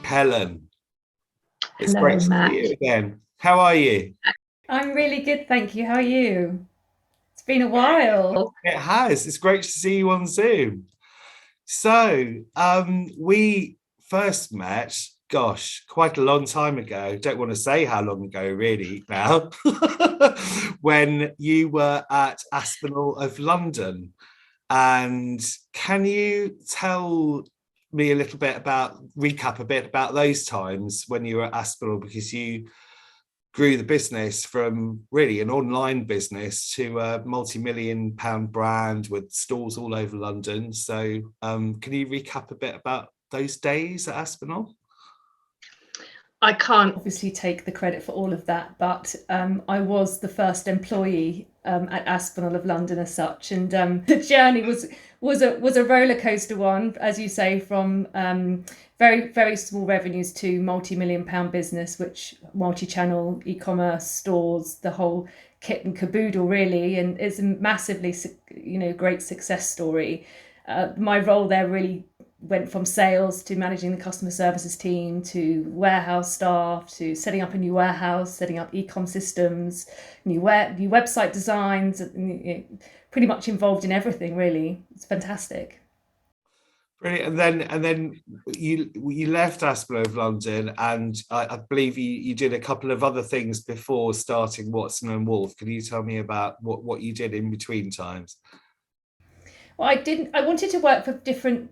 Helen. It's great Hello, to Matt. see you again. How are you? I'm really good, thank you. How are you? It's been a while. It has. It's great to see you on Zoom. We first met, gosh, quite a long time ago. Don't want to say how long ago, really, now, when you were at Aspinal of London. And can you tell me a little bit recap a bit about those times when you were at Aspinall, because you grew the business from really an online business to a multi-million pound brand with stores all over London. So can you recap a bit about those days at Aspinall? I can't Obviously take the credit for all of that, but I was the first employee at Aspinal of London as such, and the journey was a roller coaster one, as you say, from very small revenues to multi-million pound business, which multi-channel e-commerce stores, the whole kit and caboodle really, and it's a massively great success story. My role there really went from sales to managing the customer services team to warehouse staff to setting up a new warehouse, setting up e-com systems, new website designs, pretty much involved in everything really. It's fantastic. Brilliant. And then you left Aspinall of London, and I believe you did a couple of other things before starting Watson and Wolfe. Can you tell me about what you did in between times? Well, I wanted to work for different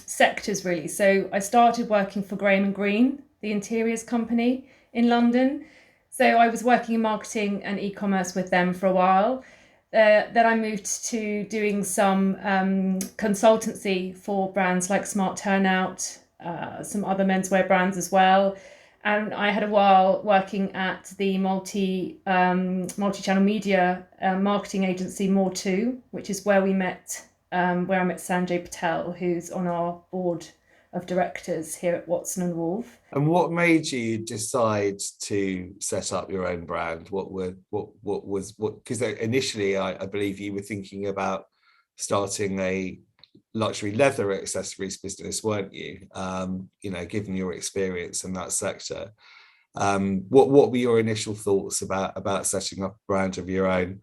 sectors really. So I started working for Graham and Green, the interiors company in London. So I was working in marketing and e-commerce with them for a while. Then I moved to doing some consultancy for brands like Smart Turnout, some other menswear brands as well. And I had a while working at the multi-channel media marketing agency More Too, which is where where I met Sanjay Patel, who's on our board of directors here at Watson and Wolfe. And what made you decide to set up your own brand? Because initially I believe you were thinking about starting a luxury leather accessories business, weren't you? Given your experience in that sector. What were your initial thoughts about setting up a brand of your own?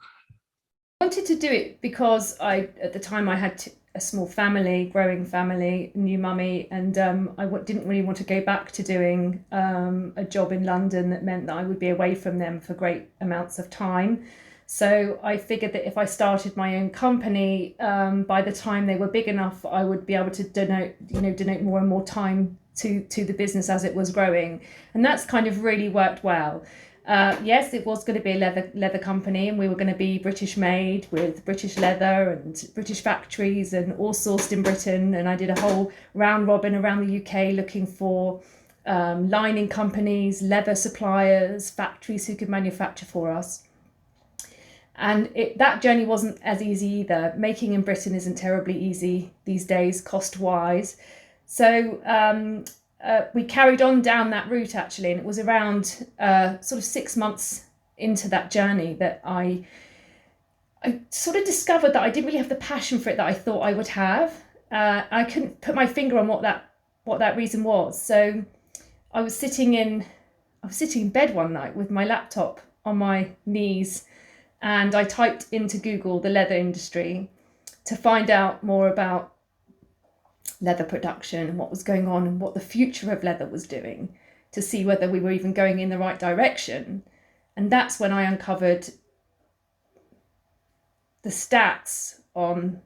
I wanted to do it because at the time I had a small family, growing family, new mummy, and didn't really want to go back to doing a job in London that meant that I would be away from them for great amounts of time. So I figured that if I started my own company, by the time they were big enough, I would be able to donate more and more time to the business as it was growing, and that's kind of really worked well. Yes, it was going to be a leather company, and we were going to be British made with British leather and British factories and all sourced in Britain. And I did a whole round robin around the UK looking for lining companies, leather suppliers, factories who could manufacture for us. And that journey wasn't as easy either. Making in Britain isn't terribly easy these days, cost wise. So we carried on down that route actually, and it was around sort of 6 months into that journey that I sort of discovered that I didn't really have the passion for it that I thought I would have. I couldn't put my finger on what that reason was. So I was sitting in bed one night with my laptop on my knees, and I typed into Google the leather industry to find out more about leather production and what was going on and what the future of leather was doing, to see whether we were even going in the right direction. And that's when I uncovered the stats on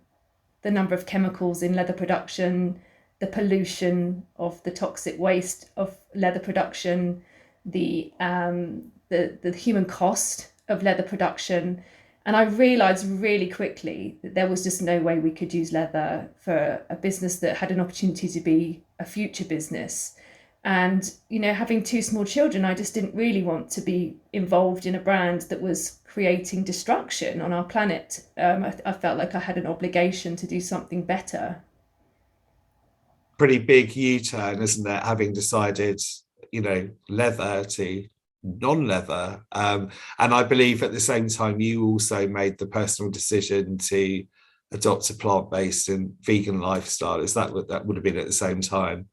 the number of chemicals in leather production, the pollution of the toxic waste of leather production, the human cost of leather production. And I realised really quickly that there was just no way we could use leather for a business that had an opportunity to be a future business. And, having two small children, I just didn't really want to be involved in a brand that was creating destruction on our planet. I felt like I had an obligation to do something better. Pretty big U-turn, isn't it? Having decided, leather to non-leather, and I believe at the same time you also made the personal decision to adopt a plant-based and vegan lifestyle. Is that what that would have been at the same time?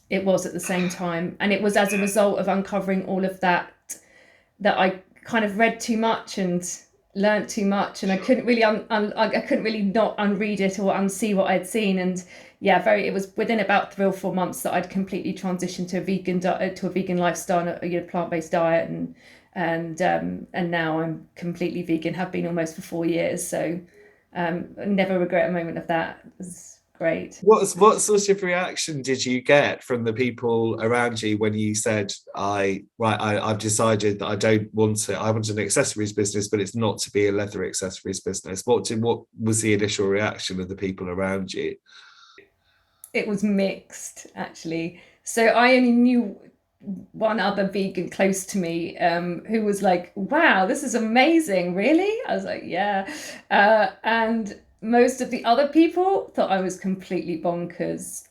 It was at the same time, and it was as a result of uncovering all of that I kind of read too much and learnt too much, and I couldn't really I couldn't really not unread it or unsee what I'd seen. And yeah, it was within about 3 or 4 months that I'd completely transitioned to a vegan diet, to a vegan lifestyle, a plant-based diet, and now I'm completely vegan. Have been almost for 4 years, so never regret a moment of that. It was great. What sort of reaction did you get from the people around you when you said, I've decided that I want an accessories business, but it's not to be a leather accessories business? What was the initial reaction of the people around you? It was mixed, actually. So I only knew one other vegan close to me, who was like, wow, this is amazing, really? I was like, yeah. And most of the other people thought I was completely bonkers,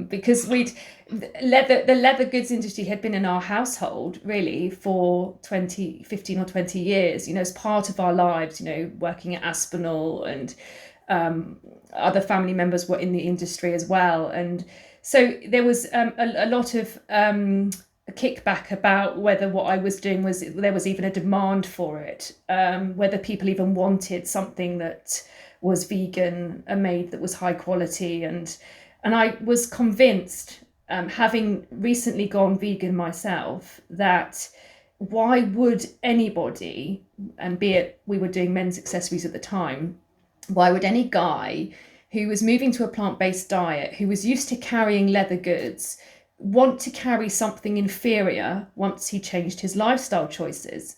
because the leather goods industry had been in our household really for 15 or 20 years, as part of our lives, working at Aspinal, and other family members were in the industry as well. And so there was a lot of kickback about whether what I was doing there was even a demand for it, whether people even wanted something that was vegan and made that was high quality. And I was convinced, having recently gone vegan myself, that why would anybody, and be it we were doing men's accessories at the time, why would any guy who was moving to a plant-based diet, who was used to carrying leather goods, want to carry something inferior once he changed his lifestyle choices?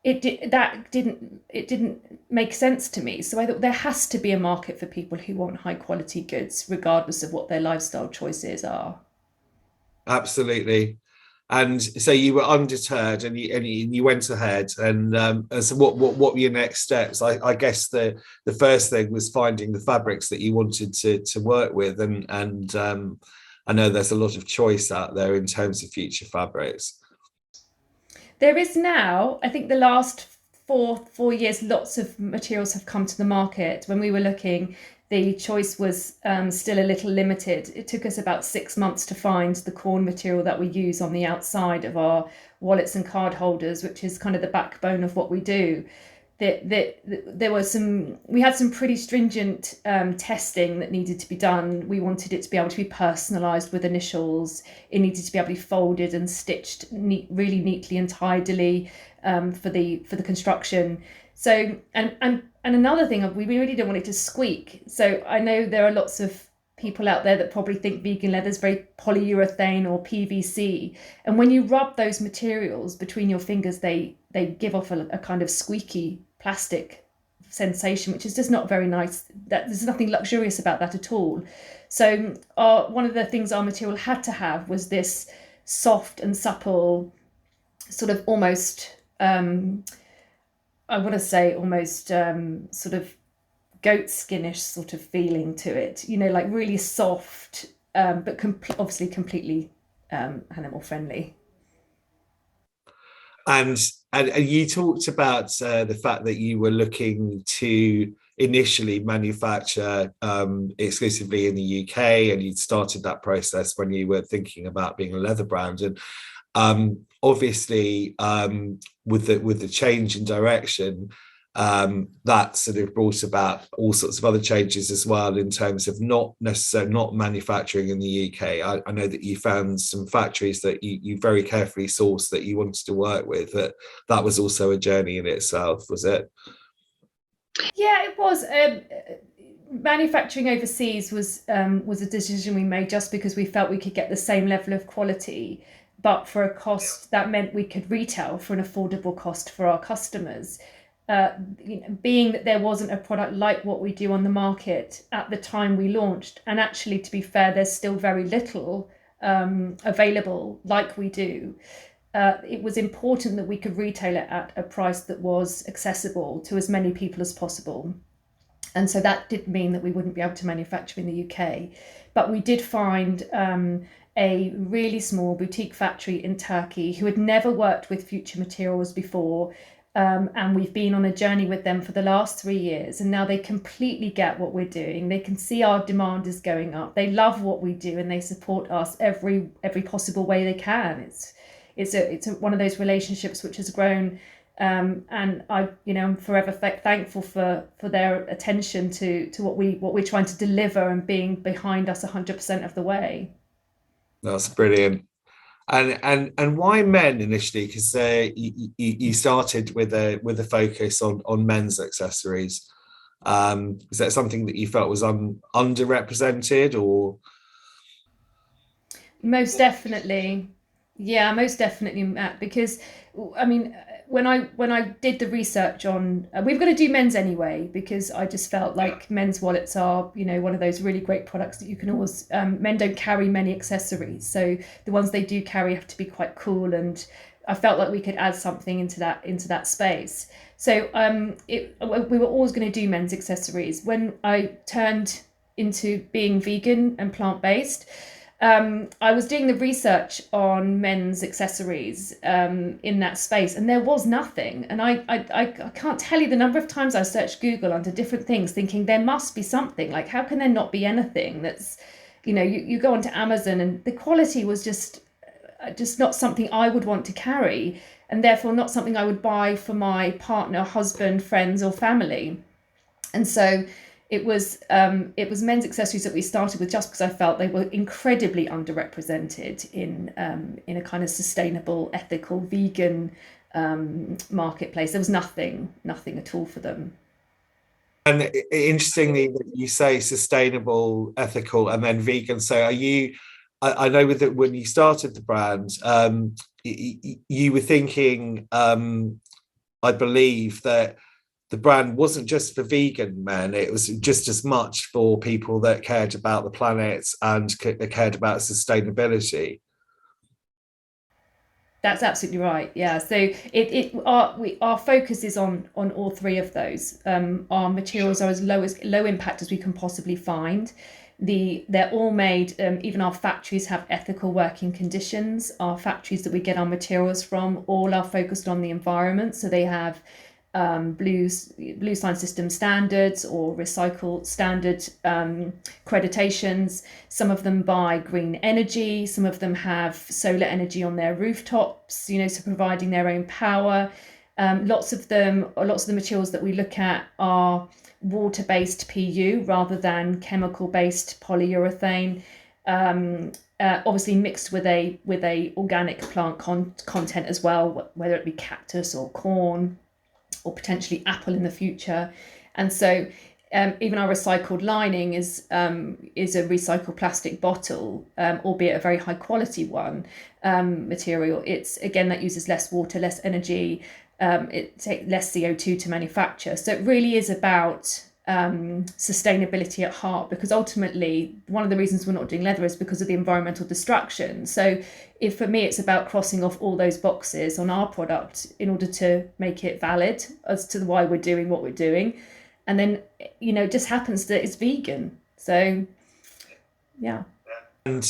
It didn't make sense to me. So I thought there has to be a market for people who want high quality goods, regardless of what their lifestyle choices are. Absolutely. And so you were undeterred, and you went ahead. And so what were your next steps? I guess the first thing was finding the fabrics that you wanted to work with, and I know there's a lot of choice out there in terms of future fabrics. There is now, I think the last 4 years, lots of materials have come to the market. When we were looking, the choice was still a little limited. It took us about 6 months to find the corn material that we use on the outside of our wallets and card holders, which is kind of the backbone of what we do. We had some pretty stringent testing that needed to be done. We wanted it to be able to be personalized with initials. It needed to be able to be folded and stitched really neatly and tidily, for the construction. So and another thing, we really didn't want it to squeak. So I know there are lots of people out there that probably think vegan leather is very polyurethane or PVC, and when you rub those materials between your fingers, they give off a kind of squeaky plastic sensation, which is just not very nice. There's nothing luxurious about that at all. So one of the things our material had to have was this soft and supple, sort of almost I want to say almost sort of goat skinish sort of feeling to it, like really soft, but obviously completely animal friendly. And you talked about the fact that you were looking to initially manufacture exclusively in the UK, and you'd started that process when you were thinking about being a leather brand. And obviously, with the change in direction, that sort of brought about all sorts of other changes as well, in terms of not manufacturing in the UK. I know that you found some factories that you very carefully sourced that you wanted to work with. That was also a journey in itself, was it? Yeah, it was. Manufacturing overseas was a decision we made just because we felt we could get the same level of quality, but for a cost that meant we could retail for an affordable cost for our customers. Being that there wasn't a product like what we do on the market at the time we launched, and actually, to be fair, there's still very little available like we do. It was important that we could retail it at a price that was accessible to as many people as possible. And so that did mean that we wouldn't be able to manufacture in the UK. But we did find a really small boutique factory in Turkey who had never worked with future materials before, And we've been on a journey with them for the last 3 years, and now they completely get what we're doing. They can see our demand is going up. They love what we do, and they support us every possible way they can. It's one of those relationships which has grown, and I'm forever thankful for their attention to what we're trying to deliver and being behind us 100% of the way. That's brilliant. And why men initially? Because you started with a focus on men's accessories. Is that something that you felt was underrepresented, or? Most definitely. Yeah, most definitely, Matt, because I mean, when I did the research on, we've got to do men's anyway, because I just felt like men's wallets are, one of those really great products that you can always, men don't carry many accessories. So the ones they do carry have to be quite cool. And I felt like we could add something into that space. So we were always going to do men's accessories. When I turned into being vegan and plant-based, I was doing the research on men's accessories in that space, and there was nothing. And I can't tell you the number of times I searched Google under different things, thinking there must be something. Like, how can there not be anything that's, you go onto Amazon, and the quality was just not something I would want to carry, and therefore not something I would buy for my partner, husband, friends, or family. And so it was men's accessories that we started with, just because I felt they were incredibly underrepresented in a kind of sustainable, ethical, vegan marketplace. There was nothing at all for them. And interestingly, that you say sustainable, ethical, and then vegan. So are you? I know with when you started the brand, you were thinking, I believe, that the brand wasn't just for vegan men, it was just as much for people that cared about the planet and cared about sustainability. That's absolutely right. Yeah. So our focus is on all three of those. Our materials are as low impact as we can possibly find. They're all made. Even our factories have ethical working conditions. Our factories that we get our materials from all are focused on the environment. So they have blue sign system standards or recycle standard accreditations. Some of them buy green energy. Some of them have solar energy on their rooftops, so providing their own power. Lots of the materials that we look at are water-based PU rather than chemical-based polyurethane. Obviously mixed with a organic plant content as well, whether it be cactus or corn, or potentially apple in the future. And so even our recycled lining is a recycled plastic bottle, albeit a very high quality one, material. It's, again, that uses less water, less energy, it takes less CO2 to manufacture. So it really is about sustainability at heart, because ultimately one of the reasons we're not doing leather is because of the environmental destruction. So if for me it's about crossing off all those boxes on our product in order to make it valid as to why we're doing what we're doing, and then it just happens that it's vegan. So yeah. And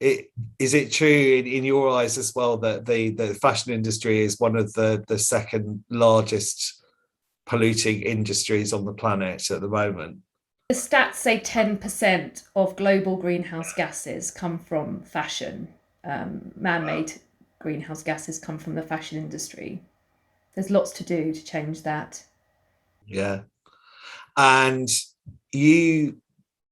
is it true in your eyes as well that the fashion industry is one of the second largest polluting industries on the planet at the moment? The stats say 10% of global greenhouse gases come from fashion. Man-made greenhouse gases come from the fashion industry. There's lots to do to change that. Yeah. And you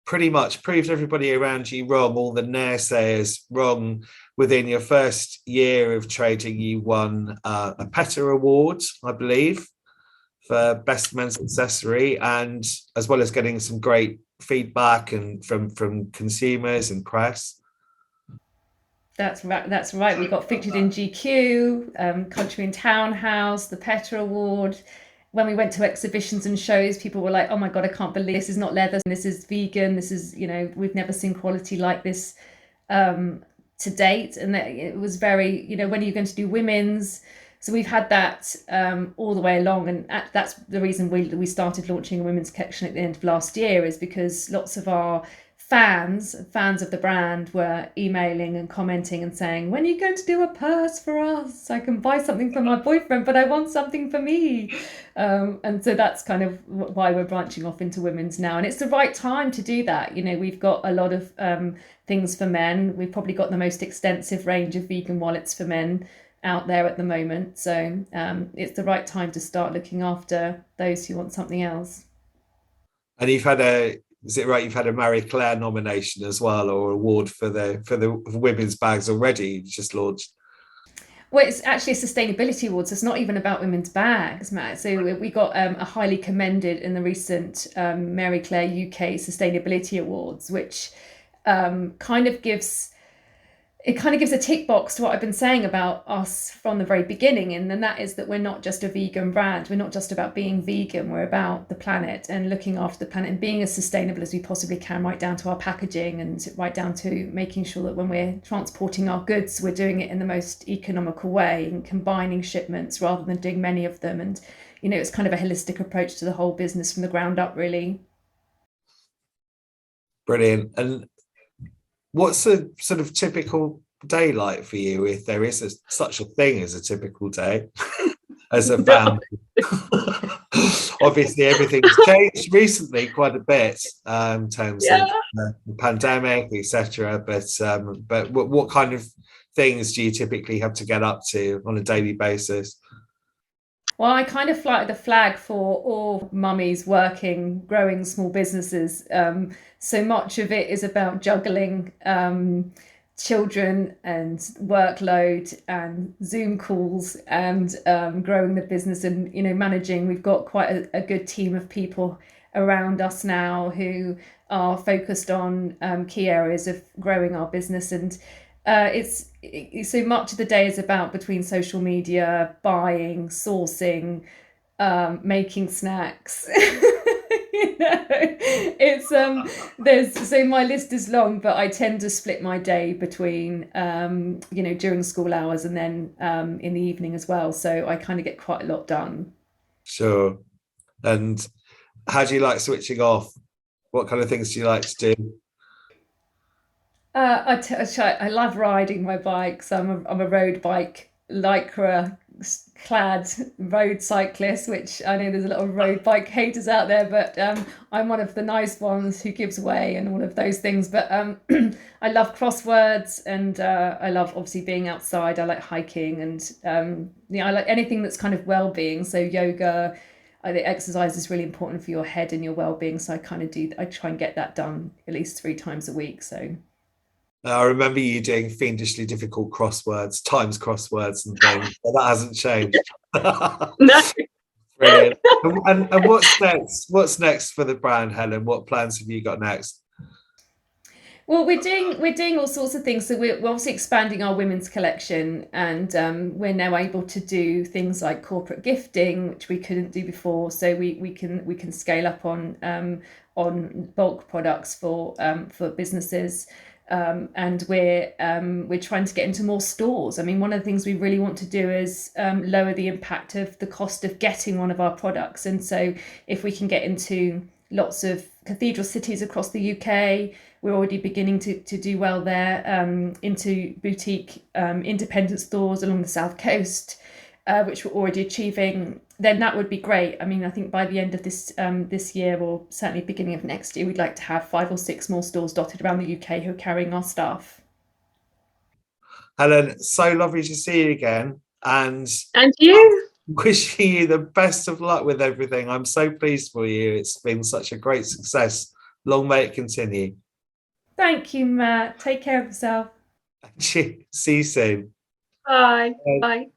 pretty much proved everybody around you wrong, all the naysayers wrong. Within your first year of trading, you won a PETA award, I believe, for best men's accessory, and as well as getting some great feedback and from consumers and press. That's right. We got featured in GQ, Country and Townhouse, the PETA award. When we went to exhibitions and shows, people were like, "Oh my God, I can't believe this is not leather. This is vegan. This is, we've never seen quality like this to date." And it was very, when are you going to do women's? So we've had that all the way along, and that's the reason we started launching a women's collection at the end of last year, is because lots of our fans of the brand were emailing and commenting and saying, when are you going to do a purse for us? I can buy something for my boyfriend, but I want something for me. And so that's kind of why we're branching off into women's now. And it's the right time to do that. You know, we've got a lot of things for men. We've probably got the most extensive range of vegan wallets for men out there at the moment. So it's the right time to start looking after those who want something else. And is it right? You've had a Marie Claire nomination as well, or award for the women's bags already? You just launched. Well, it's actually a sustainability award, so it's not even about women's bags, Matt. So we got a highly commended in the recent Marie Claire UK Sustainability Awards, which kind of gives a tick box to what I've been saying about us from the very beginning, and that is that we're not just a vegan brand. We're not just about being vegan. We're about the planet and looking after the planet and being as sustainable as we possibly can, right down to our packaging and right down to making sure that when we're transporting our goods, we're doing it in the most economical way and combining shipments rather than doing many of them. And, you know, it's kind of a holistic approach to the whole business from the ground up, really. Brilliant. And what's a sort of typical day like for you, if there is such a thing as a typical day as a family? Obviously, everything's changed recently quite a bit in terms of the pandemic, etc. But what kind of things do you typically have to get up to on a daily basis? Well, I kind of fly the flag for all mummies working, growing small businesses. So much of it is about juggling children and workload and Zoom calls and growing the business and, you know, managing. We've got quite a good team of people around us now who are focused on key areas of growing our business. And it's so much of the day is about between social media, buying, sourcing, making snacks. You know, it's so my list is long, but I tend to split my day between you know, during school hours and then in the evening as well. So I kind of get quite a lot done. Sure. And how do you like switching off? What kind of things do you like to do? I love riding my bike. So I'm a road bike lycra clad road cyclist, which I know there's a lot of road bike haters out there, but I'm one of the nice ones who gives way and all of those things. But I love crosswords, and I love obviously being outside. I like hiking, and I like anything that's kind of well-being. So yoga. I think exercise is really important for your head and your well-being. So I try and get that done at least 3 times a week. So. I remember you doing fiendishly difficult times crosswords and things, but that hasn't changed. No. Brilliant. And what's next? What's next for the brand, Helen? What plans have you got next? Well, we're doing all sorts of things. So we're obviously expanding our women's collection, and we're now able to do things like corporate gifting, which we couldn't do before. So we can scale up on bulk products for businesses. And we're trying to get into more stores. I mean, one of the things we really want to do is lower the impact of the cost of getting one of our products. And so if we can get into lots of cathedral cities across the UK, we're already beginning to do well there, into boutique independent stores along the South Coast, which we're already achieving, then that would be great. I mean, I think by the end of this year, or certainly beginning of next year, we'd like to have 5 or 6 more stores dotted around the UK who are carrying our stuff. Helen, so lovely to see you again, and you. wishing you the best of luck with everything. I'm so pleased for you. It's been such a great success. Long may it continue. Thank you, Matt. Take care of yourself. See you soon. Bye. Bye.